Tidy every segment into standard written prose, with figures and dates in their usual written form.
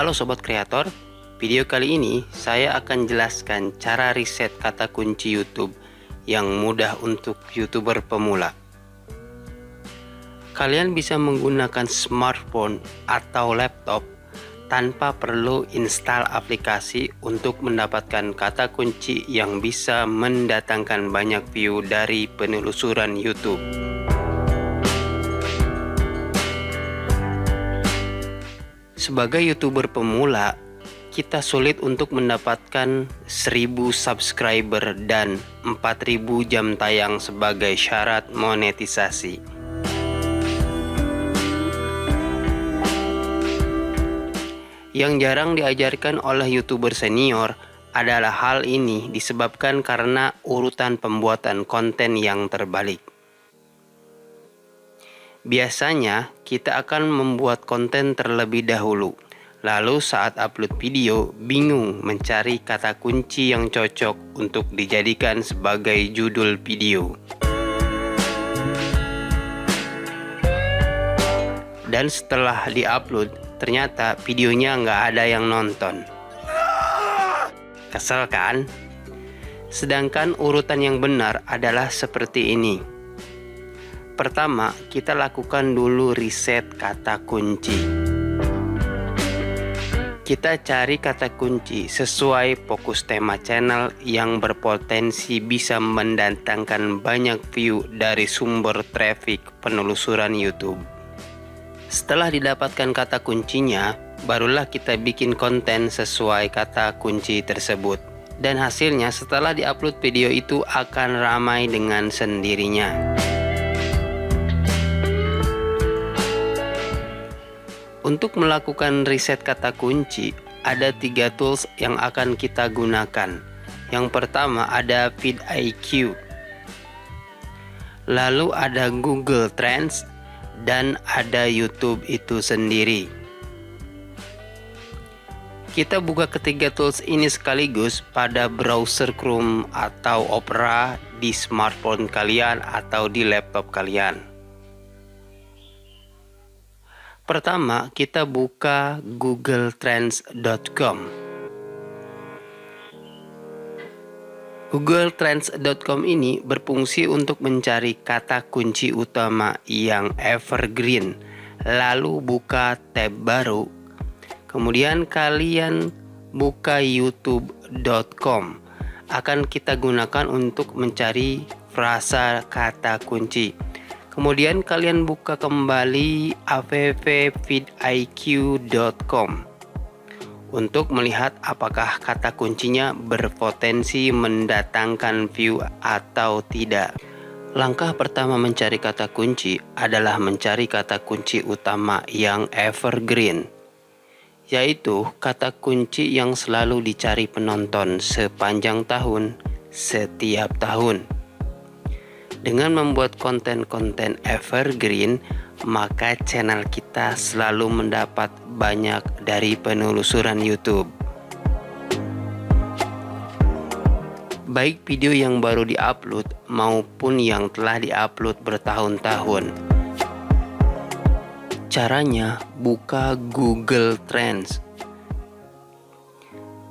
Halo Sobat Kreator, video kali ini saya akan jelaskan cara riset kata kunci YouTube yang mudah untuk YouTuber pemula. Kalian bisa menggunakan smartphone atau laptop tanpa perlu install aplikasi untuk mendapatkan kata kunci yang bisa mendatangkan banyak view dari penelusuran YouTube. Sebagai YouTuber pemula, kita sulit untuk mendapatkan 1000 subscriber dan 4000 jam tayang sebagai syarat monetisasi. Yang jarang diajarkan oleh YouTuber senior adalah hal ini disebabkan karena urutan pembuatan konten yang terbalik. Biasanya kita akan membuat konten terlebih dahulu, lalu saat upload video bingung mencari kata kunci yang cocok untuk dijadikan sebagai judul video. Dan setelah diupload, ternyata videonya nggak ada yang nonton. Kesel kan? Sedangkan urutan yang benar adalah seperti ini. Pertama, kita lakukan dulu riset kata kunci. Kita cari kata kunci sesuai fokus tema channel yang berpotensi bisa mendatangkan banyak view dari sumber traffic penelusuran YouTube. Setelah didapatkan kata kuncinya, barulah kita bikin konten sesuai kata kunci tersebut. Dan hasilnya setelah diupload video itu akan ramai dengan sendirinya. Untuk melakukan riset kata kunci, ada 3 tools yang akan kita gunakan. Yang pertama ada vidIQ, lalu ada Google Trends, dan ada YouTube itu sendiri. Kita buka ketiga tools ini sekaligus pada browser Chrome atau Opera di smartphone kalian atau di laptop kalian. Pertama, kita buka googletrends.com. Googletrends.com ini berfungsi untuk mencari kata kunci utama yang evergreen. Lalu buka tab baru. Kemudian kalian buka youtube.com. Akan kita gunakan untuk mencari frasa kata kunci. Kemudian kalian buka kembali avvidIQ.com untuk melihat apakah kata kuncinya berpotensi mendatangkan view atau tidak. Langkah pertama mencari kata kunci adalah mencari kata kunci utama yang evergreen, yaitu kata kunci yang selalu dicari penonton sepanjang tahun, setiap tahun. Dengan membuat konten-konten evergreen, maka channel kita selalu mendapat banyak dari penelusuran YouTube. Baik video yang baru diupload maupun yang telah diupload bertahun-tahun. Caranya, buka Google Trends.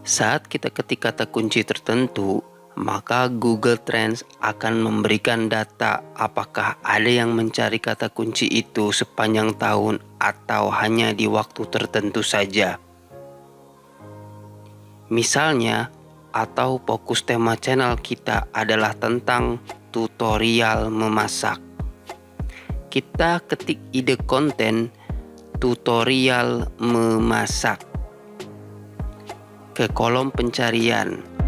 Saat kita ketik kata kunci tertentu, maka Google Trends akan memberikan data apakah ada yang mencari kata kunci itu sepanjang tahun atau hanya di waktu tertentu saja. Misalnya, atau fokus tema channel kita adalah tentang tutorial memasak. Kita ketik ide konten tutorial memasak ke kolom pencarian.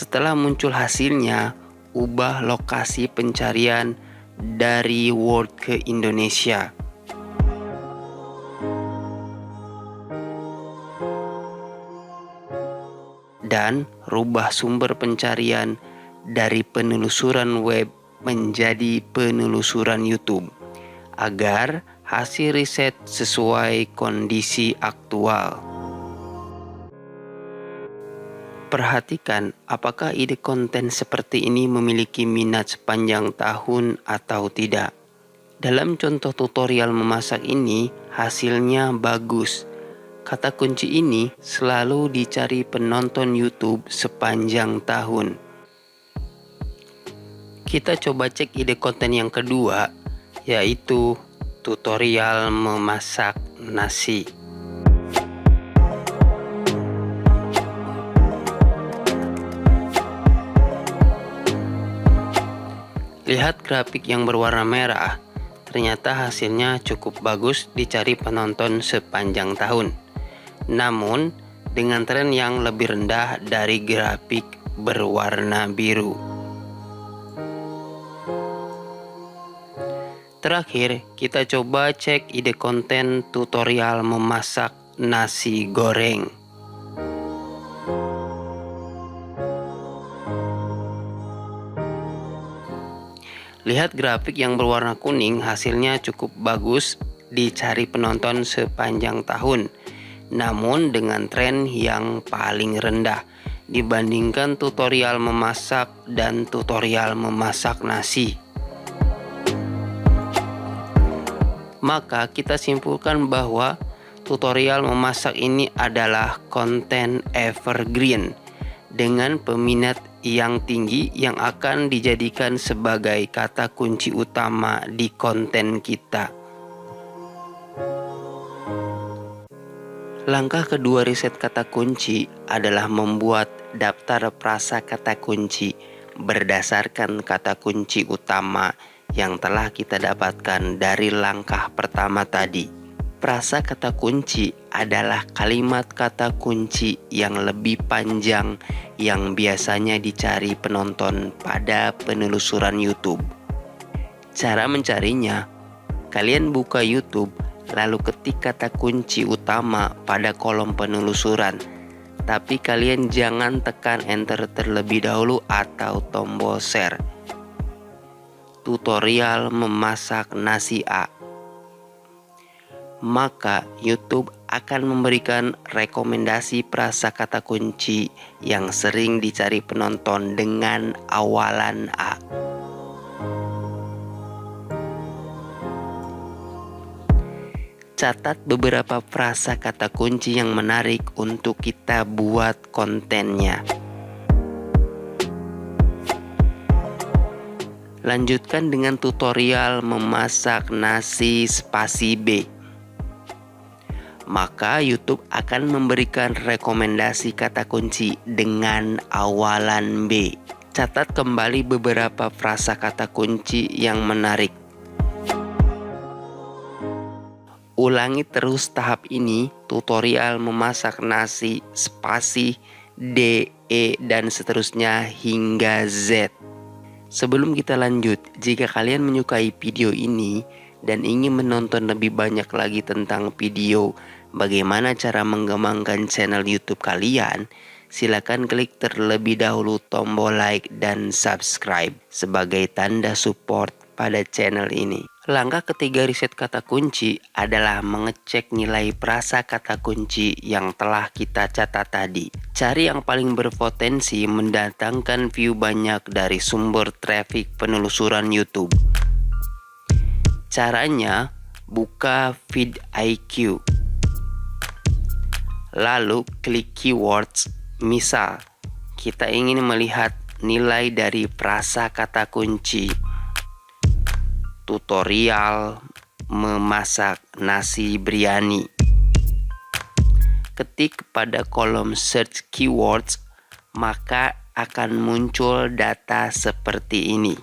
Setelah muncul hasilnya, ubah lokasi pencarian dari Word ke Indonesia. Dan rubah sumber pencarian dari penelusuran web menjadi penelusuran YouTube agar hasil riset sesuai kondisi aktual. Perhatikan apakah ide konten seperti ini memiliki minat sepanjang tahun atau tidak. Dalam contoh tutorial memasak ini, hasilnya bagus. Kata kunci ini selalu dicari penonton YouTube sepanjang tahun. Kita coba cek ide konten yang kedua, yaitu tutorial memasak nasi. Lihat grafik yang berwarna merah, ternyata hasilnya cukup bagus dicari penonton sepanjang tahun. Namun, dengan tren yang lebih rendah dari grafik berwarna biru. Terakhir, kita coba cek ide konten tutorial memasak nasi goreng. Lihat grafik yang berwarna kuning, hasilnya cukup bagus dicari penonton sepanjang tahun. Namun dengan tren yang paling rendah dibandingkan tutorial memasak dan tutorial memasak nasi. Maka kita simpulkan bahwa tutorial memasak ini adalah konten evergreen dengan peminat yang tinggi yang akan dijadikan sebagai kata kunci utama di konten kita. Langkah kedua riset kata kunci adalah membuat daftar prasakata kunci berdasarkan kata kunci utama yang telah kita dapatkan dari langkah pertama tadi. Prasakata kunci adalah kalimat kata kunci yang lebih panjang yang biasanya dicari penonton pada penelusuran YouTube. Cara mencarinya, kalian buka YouTube lalu ketik kata kunci utama pada kolom penelusuran. Tapi kalian jangan tekan enter terlebih dahulu atau tombol share. Tutorial memasak nasi A. Maka YouTube akan memberikan rekomendasi prasakata kunci yang sering dicari penonton dengan awalan A. Catat beberapa prasakata kunci yang menarik untuk kita buat kontennya. Lanjutkan dengan tutorial memasak nasi spasi B. Maka YouTube akan memberikan rekomendasi kata kunci dengan awalan B. Catat kembali beberapa frasa kata kunci yang menarik. Ulangi terus tahap ini, tutorial memasak nasi, spasi, D, E, dan seterusnya hingga Z. Sebelum kita lanjut, jika kalian menyukai video ini dan ingin menonton lebih banyak lagi tentang video bagaimana cara mengembangkan channel YouTube kalian, silakan klik terlebih dahulu tombol like dan subscribe sebagai tanda support pada channel ini. Langkah ketiga riset kata kunci adalah mengecek nilai prasakata kunci yang telah kita catat tadi. Cari yang paling berpotensi mendatangkan view banyak dari sumber traffic penelusuran YouTube. Caranya, buka vidIQ. Lalu klik keywords, misal kita ingin melihat nilai dari prasakata kunci tutorial memasak nasi biryani. Ketik pada kolom search keywords, maka akan muncul data seperti ini.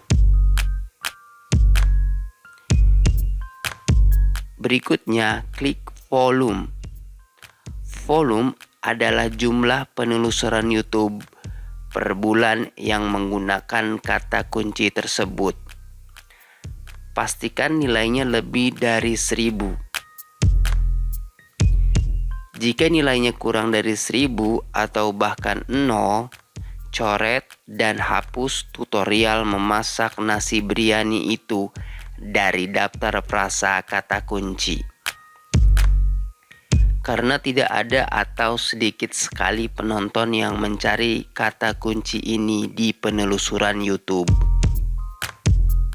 Berikutnya, klik volume. Volume adalah jumlah penelusuran YouTube per bulan yang menggunakan kata kunci tersebut. Pastikan nilainya lebih dari 1000. Jika nilainya kurang dari 1000 atau bahkan 0, coret dan hapus tutorial memasak nasi biryani itu dari daftar prasa kata kunci. karena tidak ada atau sedikit sekali penonton yang mencari kata kunci ini di penelusuran YouTube.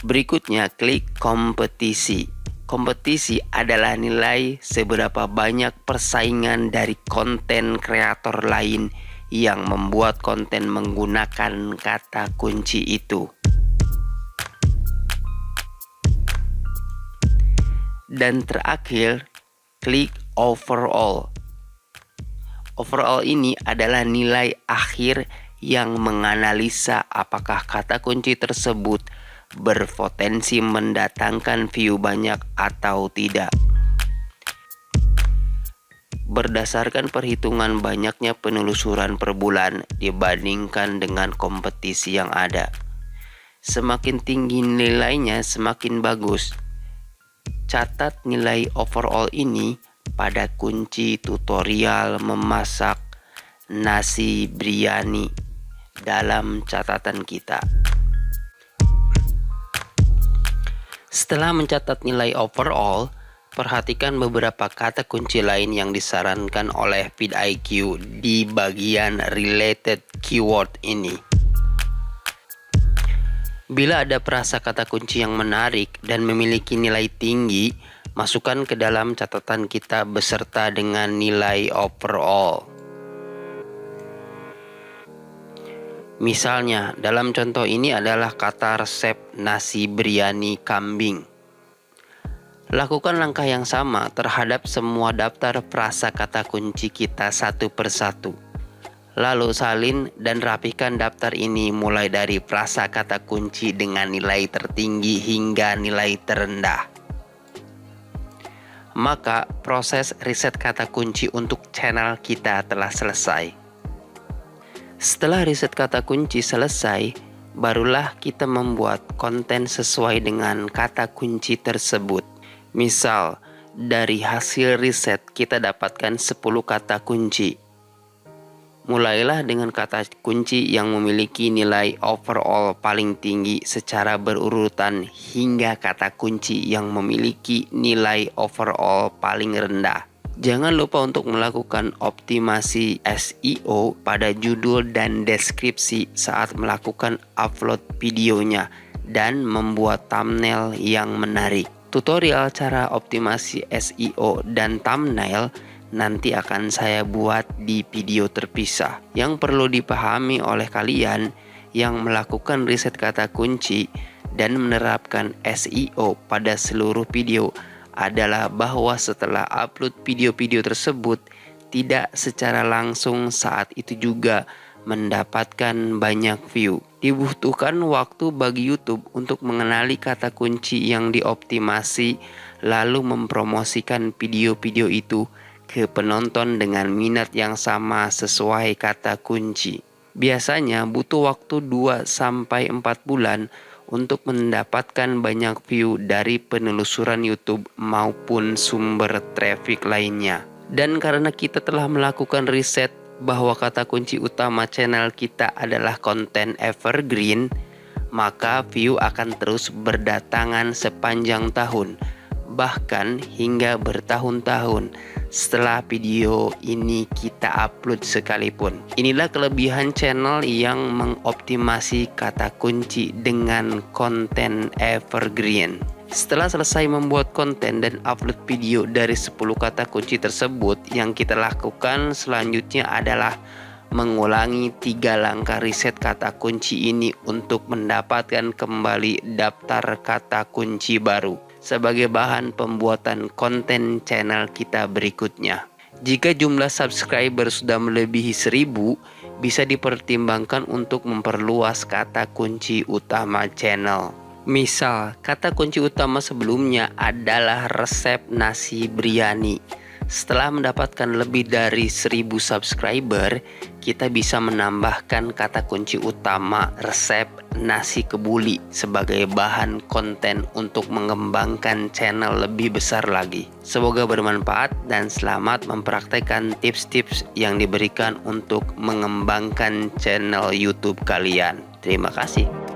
Berikutnya, klik kompetisi. Kompetisi adalah nilai seberapa banyak persaingan dari konten kreator lain yang membuat konten menggunakan kata kunci itu. Dan terakhir, klik overall. Overall ini adalah nilai akhir yang menganalisa apakah kata kunci tersebut berpotensi mendatangkan view banyak atau tidak. Berdasarkan perhitungan banyaknya penelusuran per bulan dibandingkan dengan kompetisi yang ada, semakin tinggi nilainya semakin bagus. Catat nilai overall ini pada kunci tutorial memasak nasi biryani dalam catatan kita. Setelah mencatat nilai overall, perhatikan beberapa kata kunci lain yang disarankan oleh vidIQ di bagian related keyword ini. Bila ada frasa kata kunci yang menarik dan memiliki nilai tinggi, masukkan ke dalam catatan kita beserta dengan nilai overall. Misalnya, dalam contoh ini adalah kata resep nasi biryani kambing. Lakukan langkah yang sama terhadap semua daftar frasa kata kunci kita satu persatu. Lalu salin dan rapikan daftar ini mulai dari frasa kata kunci dengan nilai tertinggi hingga nilai terendah. Maka proses riset kata kunci untuk channel kita telah selesai. Setelah riset kata kunci selesai, barulah kita membuat konten sesuai dengan kata kunci tersebut. Misal, dari hasil riset kita dapatkan 10 kata kunci. Mulailah dengan kata kunci yang memiliki nilai overall paling tinggi secara berurutan hingga kata kunci yang memiliki nilai overall paling rendah. Jangan lupa untuk melakukan optimasi SEO pada judul dan deskripsi saat melakukan upload videonya dan membuat thumbnail yang menarik. Tutorial cara optimasi SEO dan thumbnail nanti akan saya buat di video terpisah. Yang perlu dipahami oleh kalian yang melakukan riset kata kunci dan menerapkan SEO pada seluruh video adalah bahwa setelah upload video-video tersebut tidak secara langsung saat itu juga mendapatkan banyak view. Dibutuhkan waktu bagi YouTube untuk mengenali kata kunci yang dioptimasi lalu mempromosikan video-video itu ke penonton dengan minat yang sama sesuai kata kunci. Biasanya butuh waktu 2-4 bulan untuk mendapatkan banyak view dari penelusuran YouTube maupun sumber traffic lainnya. Dan karena kita telah melakukan riset bahwa kata kunci utama channel kita adalah konten evergreen, maka view akan terus berdatangan sepanjang tahun, bahkan hingga bertahun-tahun setelah video ini kita upload sekalipun. Inilah kelebihan channel yang mengoptimasi kata kunci dengan konten evergreen. Setelah selesai membuat konten dan upload video dari 10 kata kunci tersebut, yang kita lakukan selanjutnya adalah mengulangi 3 langkah riset kata kunci ini untuk mendapatkan kembali daftar kata kunci baru sebagai bahan pembuatan konten channel kita berikutnya. Jika jumlah subscriber sudah melebihi 1000, bisa dipertimbangkan untuk memperluas kata kunci utama channel. Misal, kata kunci utama sebelumnya adalah resep nasi biryani. Setelah mendapatkan lebih dari 1000 subscriber, kita bisa menambahkan kata kunci utama resep nasi kebuli sebagai bahan konten untuk mengembangkan channel lebih besar lagi. Semoga bermanfaat dan selamat mempraktekkan tips-tips yang diberikan untuk mengembangkan channel YouTube kalian. Terima kasih.